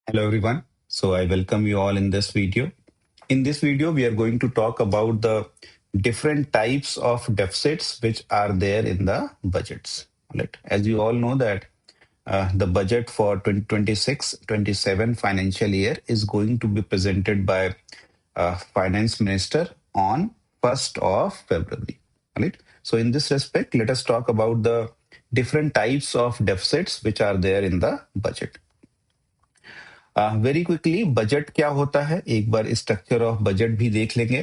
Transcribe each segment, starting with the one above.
Hello everyone. So I welcome you all in this video. In this video, we are going to talk about the different types of deficits which are there in the budgets. Right? As you all know that the budget for 2026-27 financial year is going to be presented by Finance Minister on 1st of February. Right? So in this respect, let us talk about the different types of deficits which are there in the budget. Very quickly budget क्या होता है एक बार structure of budget भी देख लेंगे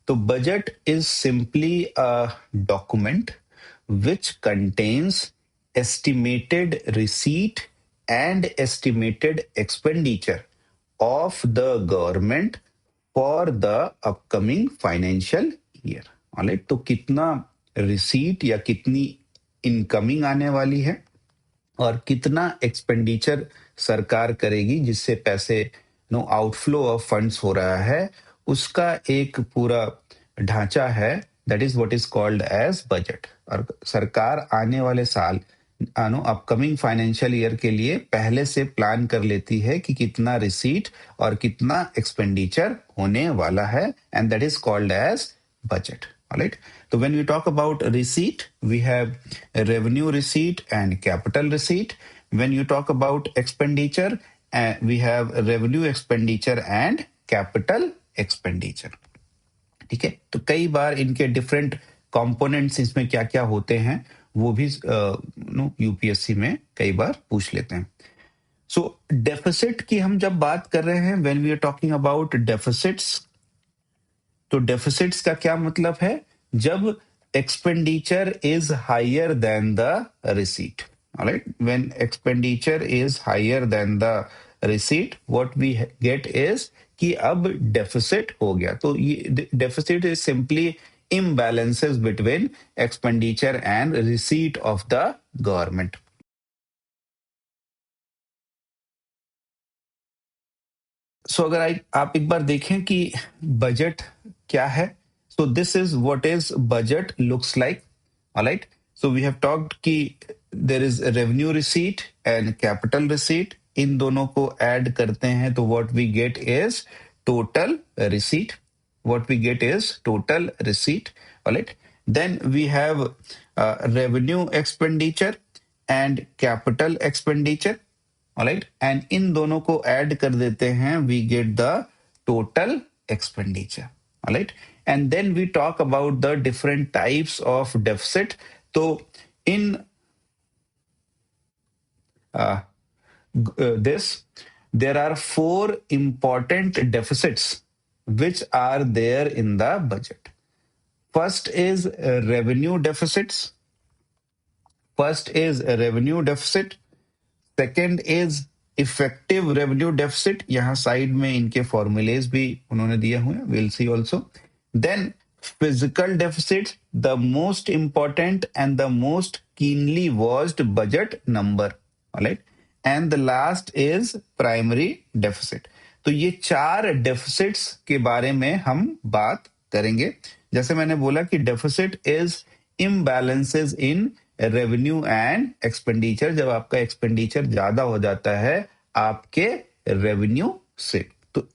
तो budget is simply a document which contains estimated receipt and estimated expenditure of the government for the upcoming financial year alright तो कितना रिसीट या कितनी इनकमिंग आने वाली है और कितना एक्सपेंडिचर सरकार करेगी जिससे पैसे आउटफ्लो ऑफ फंड्स हो रहा है उसका एक पूरा ढांचा है that is what is called as budget और सरकार आने वाले साल अपकमिंग फाइनेंशियल ईयर के लिए पहले से प्लान कर लेती है कि कितना रिसीट और कितना एक्सपेंडिचर होने वाला है and that is called as budget. All right. So when we talk about receipt, we have a revenue receipt and capital receipt. When you talk about expenditure, we have revenue expenditure and capital expenditure. ठीक है तो कई बार इनके different components इसमें क्या क्या होते हैं वो भी यूपीएससी में कई बार पूछ लेते हैं. सो डेफिसिट की हम जब बात कर रहे हैं when we are talking about deficits तो डेफिसिट्स का क्या मतलब है जब expenditure is higher than the receipt. Alright when expenditure is higher than the receipt what we get is कि अब डेफिसिट हो गया. तो ये deficit is simply imbalances between expenditure and receipt of the government. So अगर आप एक बार देखें कि बजट क्या है so this is what is budget looks like. Alright so we have talked कि there is revenue receipt and capital receipt. इन दोनों को ऐड करते हैं तो what we get is total receipt. What we get is total receipt. Alright then we have revenue expenditure and capital expenditure. Alright and इन दोनों को add कर देते हैं we get the total expenditure. Alright and then we talk about the different types of deficit. तो इन this there are four important deficits which are there in the budget. First is revenue deficits. First is revenue deficit. Second is effective revenue deficit. यहाँ side में इनके formulas भी उन्होंने दिए हुए हैं will see also. Then physical deficit the most important and the most keenly watched budget number. Alright and the last is primary deficit. तो ये चार डेफिसिट्स के बारे में हम बात करेंगे. जैसे मैंने बोला कि deficit is imbalances in revenue and expenditure. जब आपका एक्सपेंडिचर ज्यादा हो जाता है आपके रेवेन्यू से. तो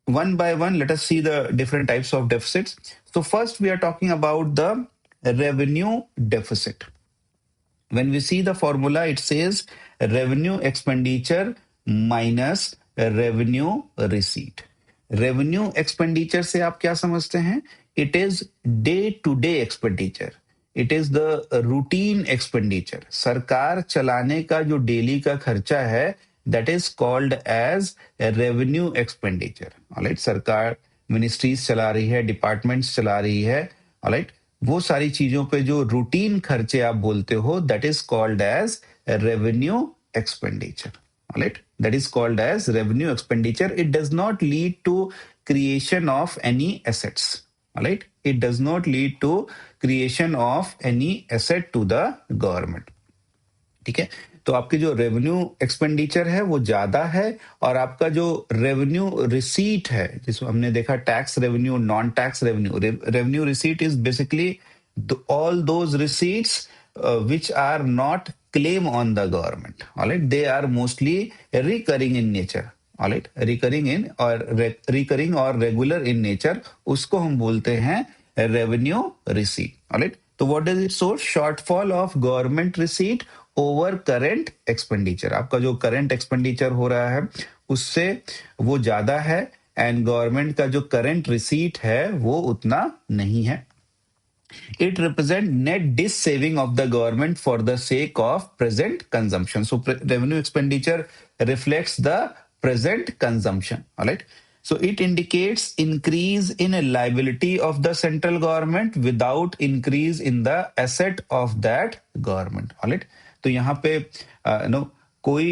one by one let us see the different types of deficits. So first we are talking about the revenue deficit. when we see the formula it says revenue expenditure minus revenue receipt. revenue expenditure से आप क्या समझते हैं? it is day to day expenditure. It is the routine expenditure. सरकार चलाने का जो daily का खर्चा है that is called as revenue expenditure. Alright सरकार मिनिस्ट्रीज चला रही है डिपार्टमेंट्स चला रही है. ऑलराइट वो सारी चीजों पे जो रूटीन खर्चे आप बोलते हो that is called as revenue expenditure. Alright that is called as revenue expenditure. It does not lead to creation of any assets. Alright, it does not lead to creation of any asset to the government. ठीक है तो आपके जो revenue expenditure है वो ज्यादा है और आपका जो रेवेन्यू रिसीट है जिसको हमने देखा tax revenue non tax revenue. Revenue receipt is basically all those receipts which are not claim on the government. All right, they are mostly recurring in nature. All right, recurring or regular in nature, उसको हम बोलते हैं revenue receipt. All right, तो what does it show? Shortfall of government receipt over current expenditure. आपका जो current expenditure हो रहा है उससे वो ज्यादा है, एंड गवर्नमेंट का जो करंट रिसीट है वो उतना नहीं है. It represents net dis saving of the government for the sake of present consumption. So revenue expenditure reflects the present consumption. All right. So it indicates increase in a liability of the central government without increase in the asset of that government. All right. तो यहाँ पे कोई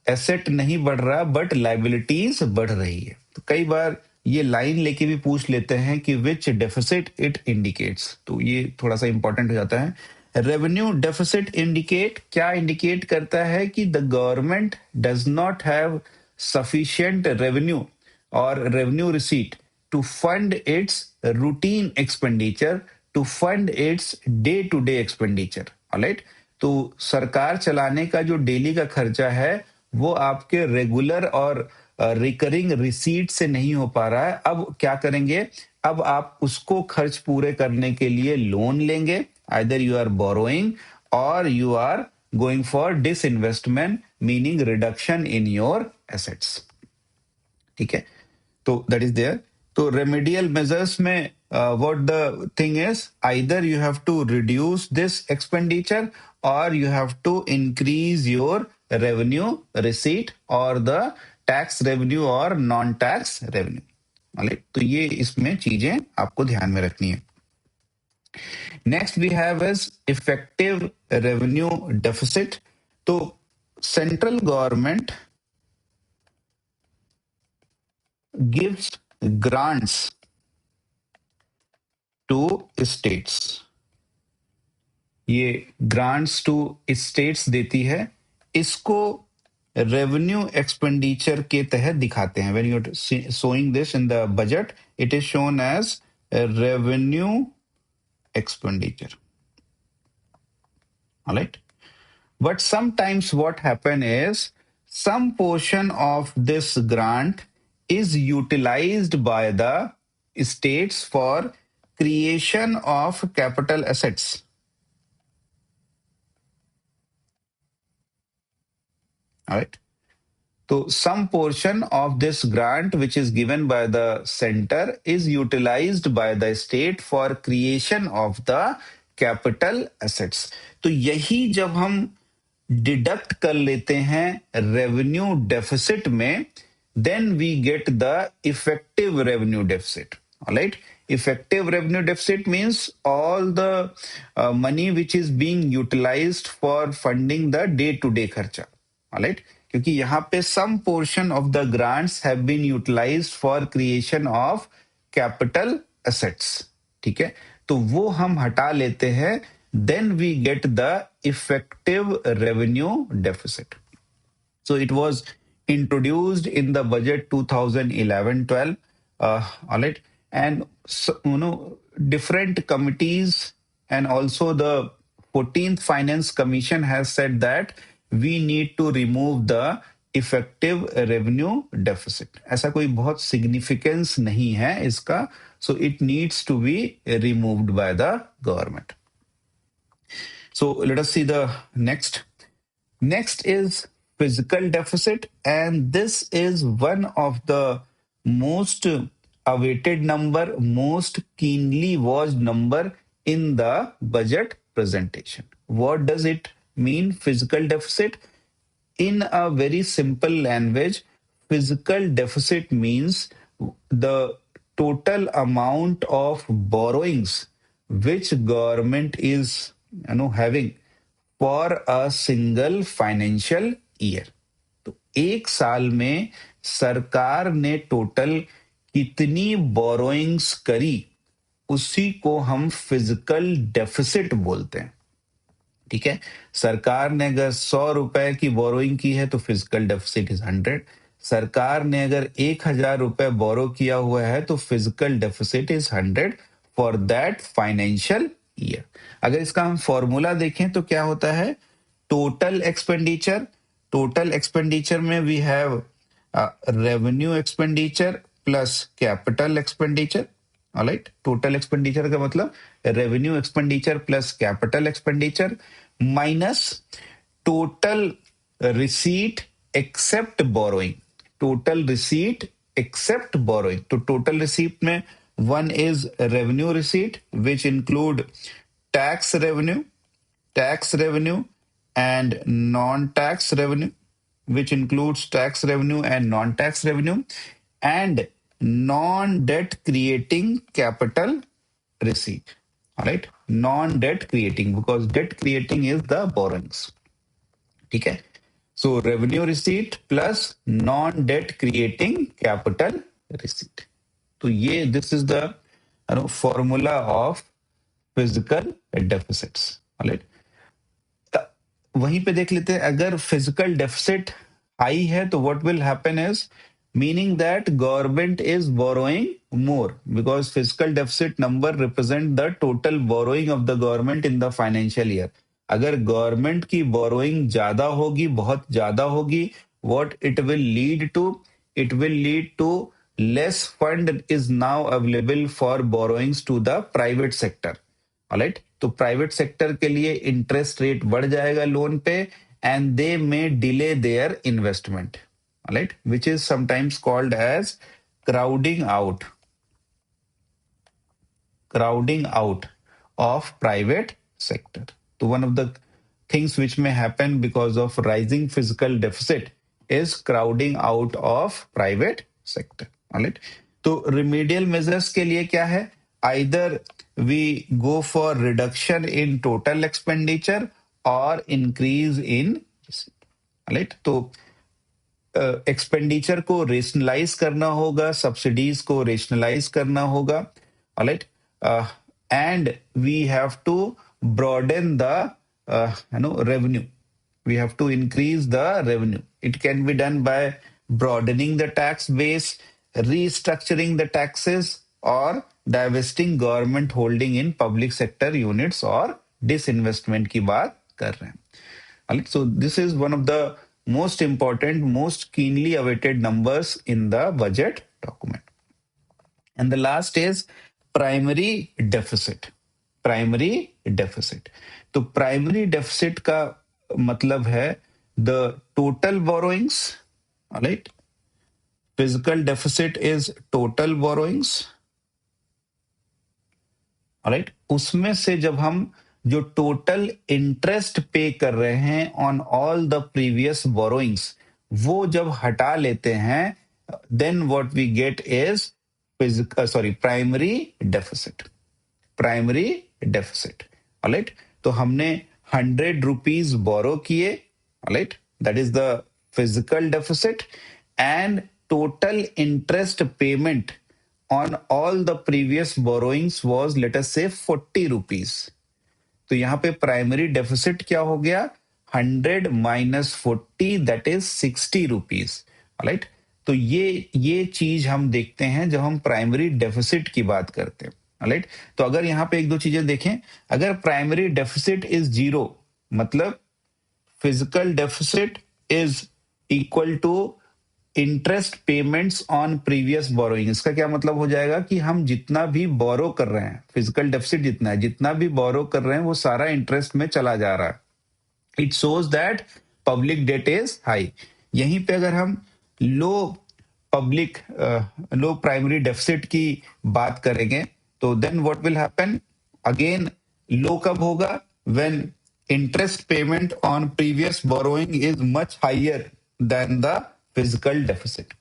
asset नहीं बढ़ रहा but liabilities बढ़ रही है. तो कई बार ये लाइन लेके भी पूछ लेते हैं कि विच डेफिसिट इट इंडिकेट्स, तो ये थोड़ा सा इंपॉर्टेंट हो जाता है. रेवेन्यू डेफिसिट इंडिकेट क्या इंडिकेट करता है कि the government does not have sufficient revenue और revenue receipt to fund its routine expenditure, to fund its day to day expenditure. Alright, तो सरकार चलाने का जो डेली का खर्चा है वो आपके रेगुलर और रिकरिंग रिसीट से नहीं हो पा रहा है. अब क्या करेंगे, अब आप उसको खर्च पूरे करने के लिए लोन लेंगे. आइदर यू आर बोरोइंग और you are going for disinvestment, meaning reduction in your assets. ठीक है, तो दैट इज देयर. तो रेमेडियल मेजर्स में what the thing is, either you have to reduce this expenditure or you have to increase your revenue receipt or the tax revenue or non-tax revenue. Alright, तो ये इसमें चीजें आपको ध्यान में रखनी है. Next we have is effective revenue deficit. तो central government gives grants to states. ये ग्रांट्स टू स्टेट्स देती है, इसको रेवेन्यू एक्सपेंडिचर के तहत दिखाते हैं. When you are showing this in the budget, it is shown as revenue expenditure. Alright, but sometimes what happen is some portion of this grant is utilized by the states for creation of capital assets. All right. So some portion of this grant which is given by the center is utilized by the state for creation of the capital assets. तो यही जब हम deduct कर लेते हैं revenue deficit में, then we get the effective revenue deficit. All right, effective revenue deficit means all the money which is being utilized for funding the day to day kharcha. All right, क्योंकि यहाँ पे some portion of the grants have been utilized for creation of capital assets. ठीक है, तो वो हम हटा लेते हैं, then we get the effective revenue deficit. So it was introduced in the budget 2011-12. All right, and so, different committees and also the 14th Finance Commission has said that we need to remove the effective revenue deficit. ऐसा कोई बहुत significance नहीं है इसका, so it needs to be removed by the government. So let us see the next. Next is physical deficit, and this is one of the most awaited number, most keenly watched number in the budget presentation. What does it mean, physical deficit? In a very simple language, physical deficit means the total amount of borrowings which government is having for a single financial year. तो एक साल में सरकार ने total कितनी borrowings करी, उसी को हम फिजिकल डेफिसिट बोलते हैं. ठीक है, सरकार ने अगर 100 रुपए की बोरोइंग की है तो फिजिकल डेफिसिट इज 100. सरकार ने अगर 1000 रुपए बोरो किया हुआ है तो physical deficit is 100 for that financial year. अगर इसका हम फॉर्मूला देखें तो क्या होता है, टोटल एक्सपेंडिचर में we have revenue expenditure plus capital expenditure. Alright, total expenditure का मतलब revenue expenditure plus capital expenditure minus total receipt except borrowing. Total receipt except borrowing, तो टोटल रिसीट में one is revenue receipt which include tax revenue and non-tax revenue, which includes tax revenue and non-tax revenue, and non-debt creating capital receipt. All right, non-debt creating, because debt creating is the borrowings. ठीक है, so revenue receipt plus non-debt creating capital receipt. तो ये this is the formula of physical deficits. All right, वहीं पे देख लेते हैं, अगर फिजिकल डेफिसिट हाई है तो what will happen is meaning that government is borrowing more, because physical deficit number represent the total borrowing of the government in the financial year. अगर government की बोरोइंग ज्यादा होगी, बहुत ज्यादा होगी, what it will lead to, it will lead to less fund is now available for borrowings to the private sector. Alright, तो private sector के लिए इंटरेस्ट रेट बढ़ जाएगा लोन पे and they may delay their investment. Alright, which is sometimes called as crowding out of private sector. So one of the things which may happen because of rising physical deficit is crowding out of private sector. All right, तो remedial measures के लिए क्या है, either we go for reduction in total expenditure or increase in receipt. All right, तो expenditure को rationalise करना होगा, subsidies को रेशनलाइज करना होगा। Alright, and we have to broaden the revenue. We have to increase the revenue. It can be done by broadening the tax base, restructuring the taxes, or divesting government holding in public sector units or disinvestment की बात कर रहे हैं। Alright, so this is one of the most important, most keenly awaited numbers in the budget document. And the last is primary deficit. Primary deficit. तो primary deficit का मतलब है the total borrowings. Alright, physical deficit is total borrowings. Alright, उसमें से जब हम जो total interest पे कर रहे हैं on all the previous borrowings, वो जब हटा लेते हैं, then what we get is primary deficit. Primary deficit. Alright, तो हमने 100 रुपीज बोरो किए, alright, that is the physical deficit, and total interest payment on all the previous borrowings was, let us say, 40 rupees. तो यहां पे primary deficit क्या हो गया, 100 minus 40, that is 60 rupees. Right, तो ये चीज हम देखते हैं जब हम प्राइमरी डेफिसिट की बात करते हैं। राइट, तो अगर यहाँ पे एक दो चीजें देखें, अगर प्राइमरी डेफिसिट इज 0, मतलब physical deficit is equal to interest payments on previous borrowing. इसका क्या मतलब हो जाएगा कि हम जितना भी बोरो कर रहे हैं, फिजिकल डेफिसिट जितना है, जितना भी बोरो कर रहे हैं वो सारा इंटरेस्ट में चला जा रहा है। It shows that public debt is high. यहीं पे अगर हम लो प्राइमरी डेफिसिट की बात करेंगे तो then what will happen, again low कब होगा, when interest payment on previous borrowing is much higher than the physical deficit.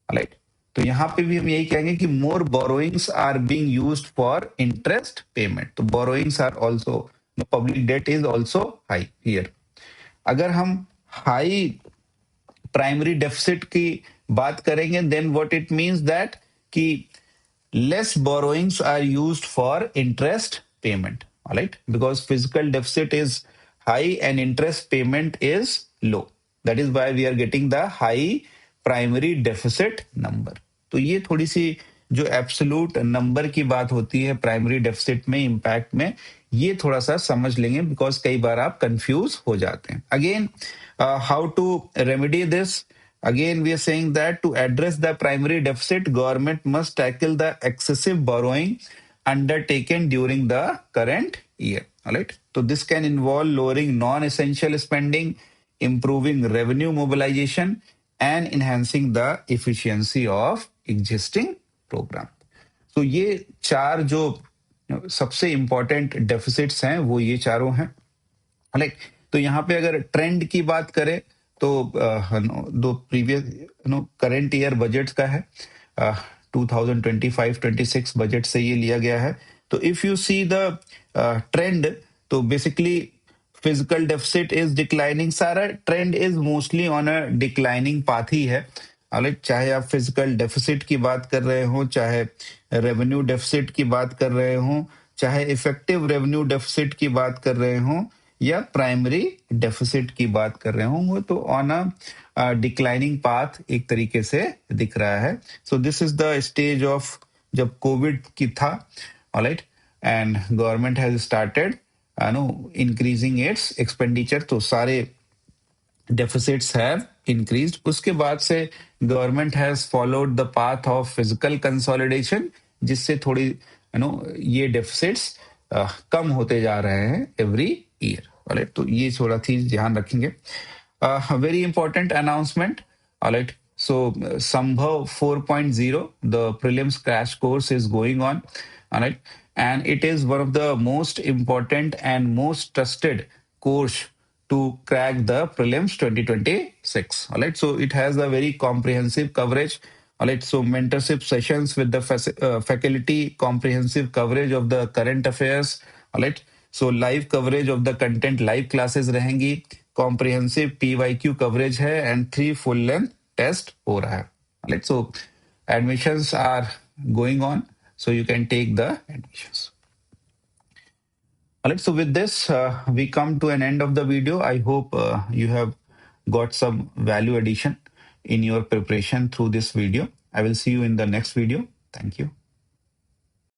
Right, तो यहां पे भी हम यही कहेंगे कि more borrowings are being used for interest payment. तो borrowings are also, public debt is also high here. अगर हम हाई प्राइमरी डेफिसिट की बात करेंगे, then what it means that कि less borrowings are used for interest payment. Alright, because physical deficit is high and interest payment is low, that is why we are getting the high primary deficit number. तो ये थोड़ी सी जो absolute number की बात होती है primary deficit में, impact में, ये थोड़ा सा समझ लेंगे बिकॉज कई बार आप कंफ्यूज हो जाते हैं. Again, how to remedy this? Again, we are saying that to address the primary deficit, government must tackle the excessive borrowing undertaken during the current year. All right. So this can involve lowering non-essential spending, improving revenue mobilization, and enhancing the efficiency of existing program. So ये चार जो सबसे important deficits हैं वो ये चारों हैं. Like तो यहाँ पे अगर ट्रेंड की बात करें तो दो प्रीवियस करंट ईयर बजट का है, 2025-26 बजट से ये लिया गया है. तो if you see the trend, तो basically fiscal deficit is declining. सारा trend is mostly on a declining path ही है. हालांकि चाहे आप फिजिकल डेफिसिट की बात कर रहे हो, चाहे रेवेन्यू डेफिसिट की बात कर रहे हो, चाहे इफेक्टिव रेवेन्यू डेफिसिट की बात कर रहे हो, या प्राइमरी डेफिसिट की बात कर रहे हो, वो तो ऑन अ डिक्लाइनिंग पाथ एक तरीके से दिख रहा है. So this is the stage of जब कोविड की था. Alright. And government has started increasing its expenditure. तो सारे deficits have increased. उसके बाद से government has followed the path of physical consolidation, जिससे थोड़ी ये डेफिसिट्स कम होते जा रहे हैं एवरी ईयर. ऑलराइट. तो ये थोड़ा चीज ध्यान रखेंगे. Very important announcement. Alright. So Sambhav 4.0, the prelims crash course is going on. All right. And it is one of the most important and most trusted course to crack the prelims 2026. All right. So it has a very comprehensive coverage. All right. So mentorship sessions with the faculty, comprehensive coverage of the current affairs. All right. So live coverage of the content, live classes रहेंगी, comprehensive PYQ coverage है, and 3 full length test हो रहा है. Right. So admissions are going on, so you can take the admissions. All right. So with this, we come to an end of the video. I hope you have got some value addition in your preparation through this video. I will see you in the next video. Thank you.